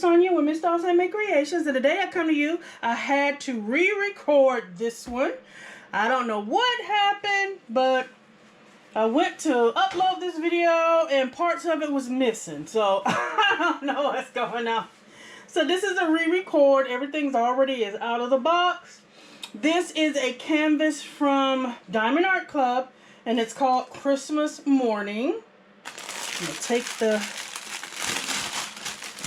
Sonia with Miss Dolls Handmade Creations, and today I come to you. I had to re-record this one. I don't know what happened, but I went to upload this video and parts of it was missing. So I don't know what's going on. So this is a re-record. Everything's already is out of the box. This is a canvas from Diamond Art Club, and it's called Christmas Morning. I'm going to take the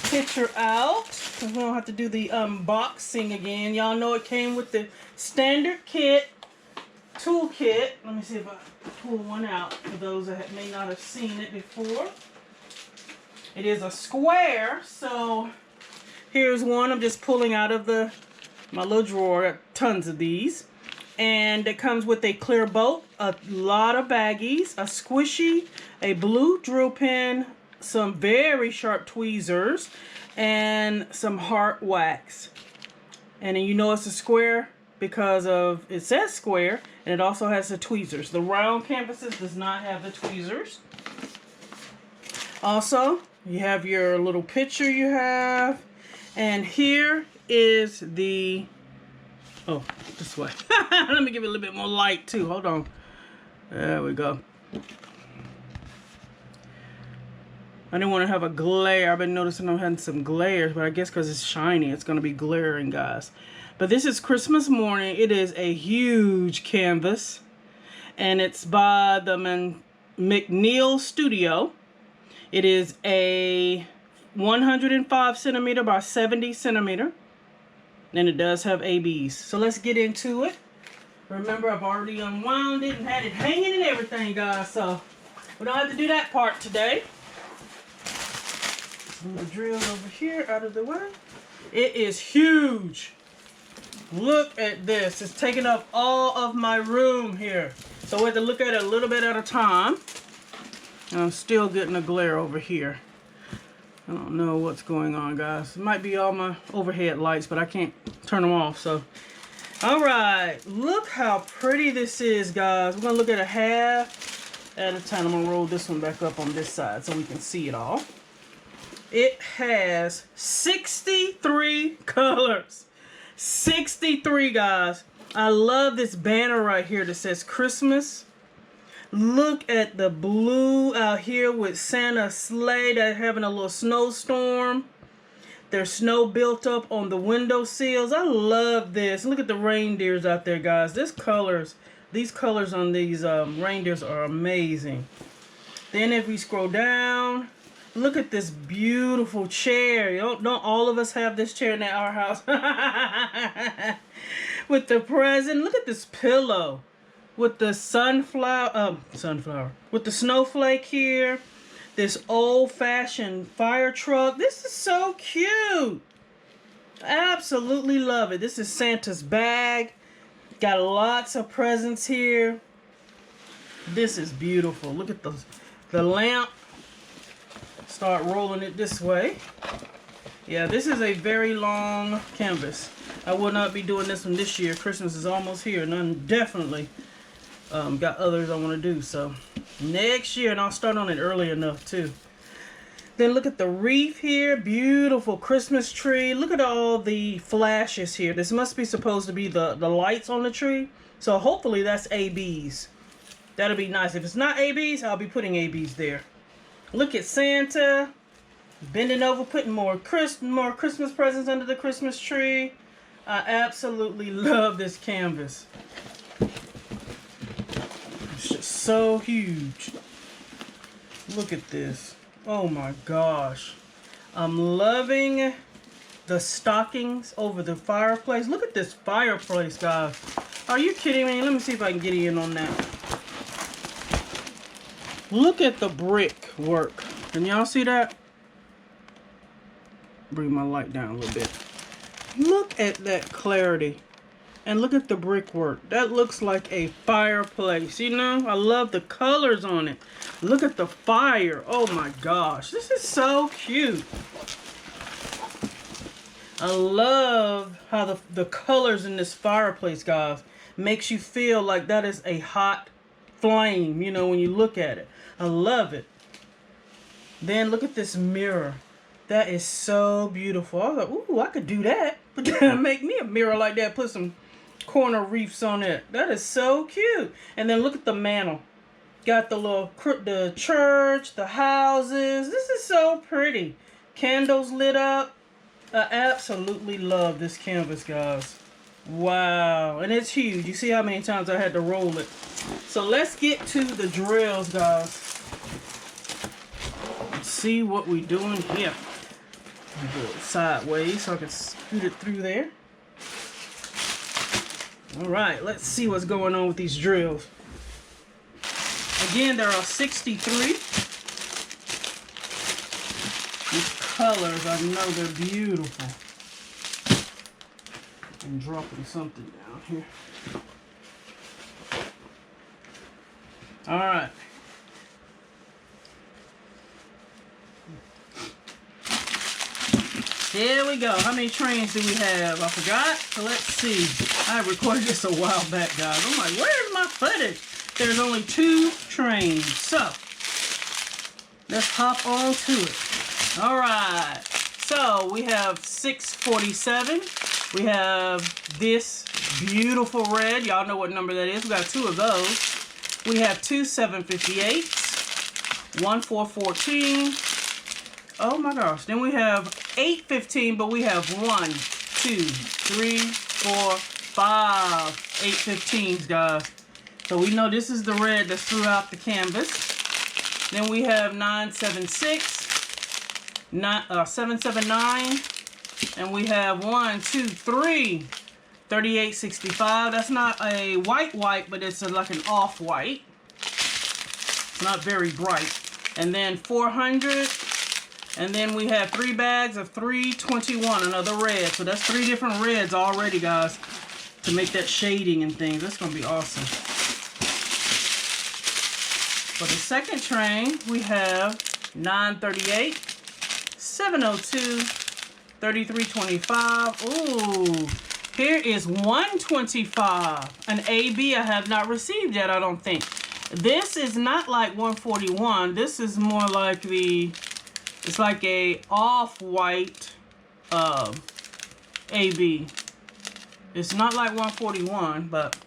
picture out because we don't have to do the unboxing again. Y'all know it came with the standard kit, tool kit. Let me see if I pull one out for those that may not have seen it before. It is a square, so here's one I'm just pulling out of my little drawer. I got tons of these. And it comes with a clear bolt, a lot of baggies, a squishy, a blue drill pen, some very sharp tweezers, and some heart wax. And then you know it's a square because of it says square, and it also has the tweezers. The round canvases does not have the tweezers. Also, you have your little picture you have, and here is the this way. Let me give it a little bit more light too. Hold on. There we go. I didn't want to have a glare. I've been noticing I'm having some glares, but I guess because it's shiny, it's going to be glaring, guys. But this is Christmas Morning. It is a huge canvas, and it's by the McNeil Studio. It is a 105 centimeter by 70 centimeter, and it does have ABs. So let's get into it. Remember, I've already unwound it and had it hanging and everything, guys, so we don't have to do that part today. I'm gonna drill over here out of the way. It is huge. Look at this. It's taking up all of my room here. So we have to look at it a little bit at a time. And I'm still getting a glare over here. I don't know what's going on, guys. It might be all my overhead lights, but I can't turn them off. So, all right. Look how pretty this is, guys. We're gonna look at a half at a time. I'm gonna roll this one back up on this side so we can see it all. It has 63 colors. 63, guys. I love this banner right here that says Christmas. Look at the blue out here with Santa's sleigh. They're having a little snowstorm. There's snow built up on the window sills. I love this. Look at the reindeers out there, guys. These colors on these reindeers are amazing. Then if we scroll down, look at this beautiful chair. Don't all of us have this chair in our house? With the present. Look at this pillow. With the with the snowflake here. This old-fashioned fire truck. This is so cute. Absolutely love it. This is Santa's bag. Got lots of presents here. This is beautiful. Look at the lamp. Start rolling it this way. Yeah, this is a very long canvas. I will not be doing this one this year. Christmas is almost here, and I'm definitely got others I want to do. So next year, and I'll start on it early enough too. Then look at the wreath here. Beautiful Christmas tree. Look at all the flashes here. This must be supposed to be the lights on the tree. So hopefully that's ABs. That'll be nice. If it's not ABs, I'll be putting ABs there. Look at Santa bending over, putting more Christmas presents under the Christmas tree. I absolutely love this canvas. It's just so huge. Look at this. Oh my gosh. I'm loving the stockings over the fireplace. Look at this fireplace, guys. Are you kidding me? Let me see if I can get in on that. Look at the brick work. Can y'all see that? Bring my light down a little bit. Look at that clarity. And look at the brickwork. That looks like a fireplace. You know, I love the colors on it. Look at the fire. Oh my gosh. This is so cute. I love how the colors in this fireplace, guys, makes you feel like that is a hot flame, you know, when you look at it. I love it. Then look at this mirror. That is so beautiful. I was like, ooh, I could do that. But make me a mirror like that. Put some corner reefs on it. That is so cute. And then look at the mantle. Got the little, the church, the houses. This is so pretty. Candles lit up. I absolutely love this canvas, guys. Wow. And it's huge. You see how many times I had to roll it. So let's get to the drills, guys. Let's see what we're doing here. Do it sideways so I can scoot it through there. All right, let's see what's going on with these drills. Again, there are 63. These colors, I know they're beautiful. I'm dropping something down here. All right. There we go. How many trains do we have? I forgot. So let's see. I recorded this a while back, guys. I'm like, where's my footage? There's only 2 trains. So let's hop on to it. All right. So we have 647. We have this beautiful red. Y'all know what number that is. We got 2 of those. We have 2 758s. 1 414. Oh my gosh. Then we have 815, but we have 1, 2, 3, 4, 5 815s, guys. So we know this is the red that's throughout the canvas. Then we have 976, 779, and we have 1, 2, 3 3865. That's not a white, but it's like an off-white. It's not very bright. And then 400. And then we have 3 bags of 321, another red. So that's 3 different reds already, guys, to make that shading and things. That's going to be awesome. For the second train, we have 938, 702, 3325. Ooh, here is 125. An AB I have not received yet, I don't think. This is not like 141. This is more like the... It's like a off-white AB. It's not like 141, but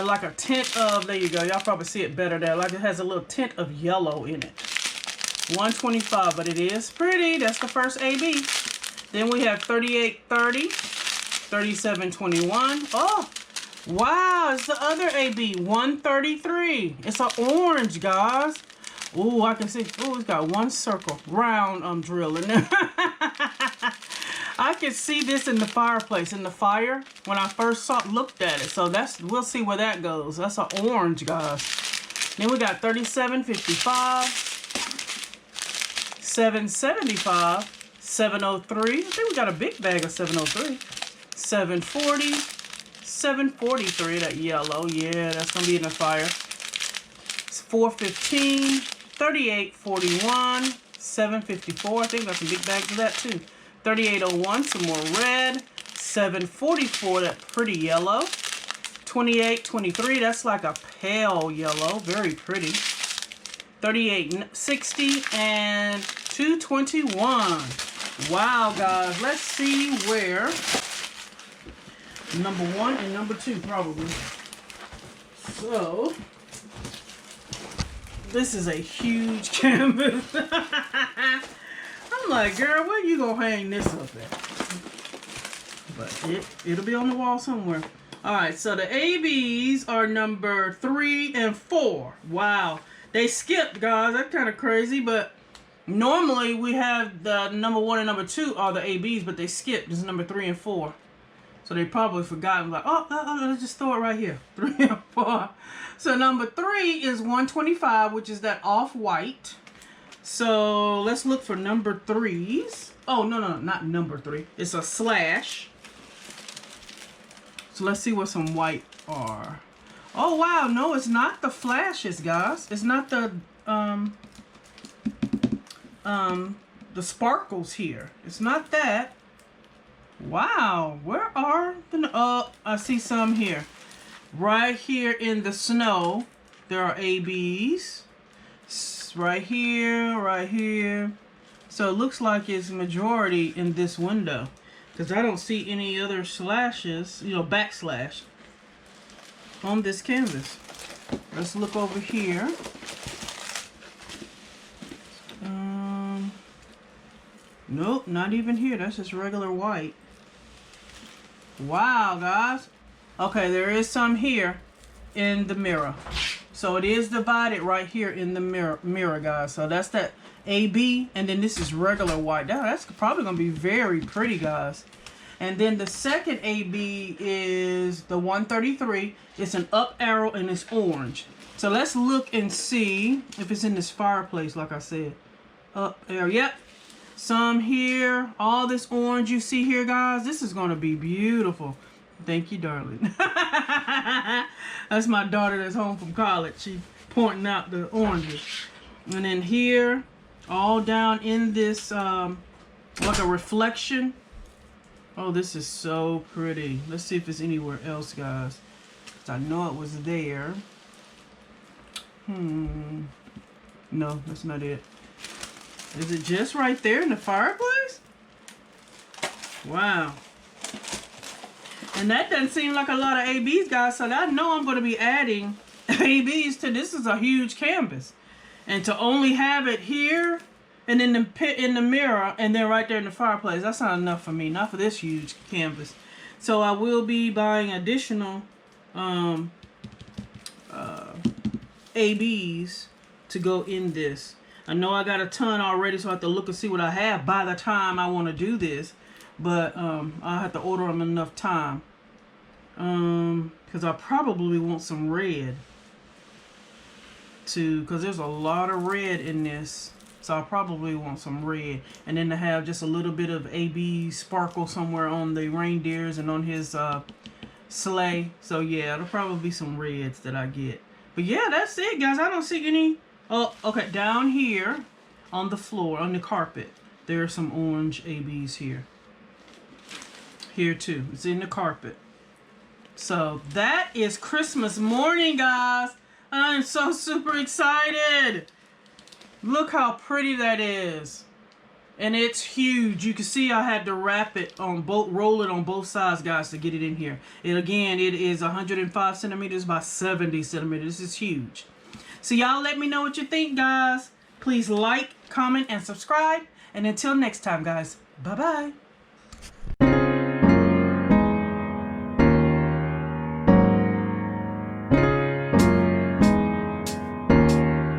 like a tint of, there you go. Y'all probably see it better there. Like it has a little tint of yellow in it. 125, but it is pretty. That's the first AB. Then we have 3830, 3721. Oh, wow, it's the other AB, 133. It's an orange, guys. Oh, I can see. Oh, it's got 1 circle, round drill in there. I can see this in the fireplace, in the fire, when I first looked at it. So that's, we'll see where that goes. That's an orange, guys. Then we got 3755, 775, 703. I think we got a big bag of 703. 740, 743, that yellow. Yeah, that's going to be in the fire. It's 415. 3841, 754. I think that's some big bags of that too. 3801, some more red. 744, that pretty yellow. 2823, that's like a pale yellow, very pretty. 3860 and 221. Wow, guys, let's see where number 1 and number 2 probably. So. This is a huge canvas. I'm like, girl, where you gonna hang this up at? But it'll be on the wall somewhere. All right, so the ABs are number 3 and 4. Wow, they skipped, guys. That's kind of crazy, but normally we have the number 1 and number 2 are the ABs, but they skipped. This is number 3 and 4. So they probably forgot. Like, oh, let's just throw it right here. 3 and 4. So number 3 is 125, which is that off-white. So let's look for number 3s. Oh, no, not number 3. It's a slash. So let's see what some white are. Oh, wow. No, it's not the flashes, guys. It's not the sparkles here. It's not that. Wow, where are the... Oh, I see some here. Right here in the snow, there are ABs. it's right here, right here. So it looks like it's majority in this window, because I don't see any other slashes, you know, backslash on this canvas. Let's look over here. Nope, not even here. That's just regular white. Wow, guys. Okay, there is some here in the mirror. So it is divided right here in the mirror, guys. So that's that AB, and then this is regular white. Now, that's probably going to be very pretty, guys. And then the second AB is the 133. It's an up arrow, and it's orange. So let's look and see if it's in this fireplace, like I said. Up there, yep. Some here. All this orange you see here, guys. This is going to be beautiful. Thank you, darling. That's my daughter that's home from college. She pointing out the oranges. And then here, all down in this, like a reflection. Oh, this is so pretty. Let's see if it's anywhere else, guys. 'Cause I know it was there. No, that's not it. Is it just right there in the fireplace? Wow. And that doesn't seem like a lot of ABs, guys. So I know I'm going to be adding ABs to this. Is a huge canvas. And to only have it here and in the mirror and then right there in the fireplace, that's not enough for me. Not for this huge canvas. So I will be buying additional ABs to go in this. I know I got a ton already, so I have to look and see what I have by the time I want to do this. But I'll have to order them enough time. Because I probably want some red. Because there's a lot of red in this. So I probably want some red. And then to have just a little bit of AB sparkle somewhere on the reindeers and on his sleigh. So yeah, it'll probably be some reds that I get. But yeah, that's it, guys. I don't see any... Oh, okay, down here on the floor, on the carpet, there are some orange ABs here. Here too, it's in the carpet. So that is Christmas morning, guys. I'm so super excited. Look how pretty that is. And it's huge. You can see I had to wrap it on both, roll it on both sides, guys, to get it in here. And again, it is 105 centimeters by 70 centimeters. This is huge. So y'all let me know what you think, guys. Please like, comment, and subscribe. And until next time, guys, bye-bye.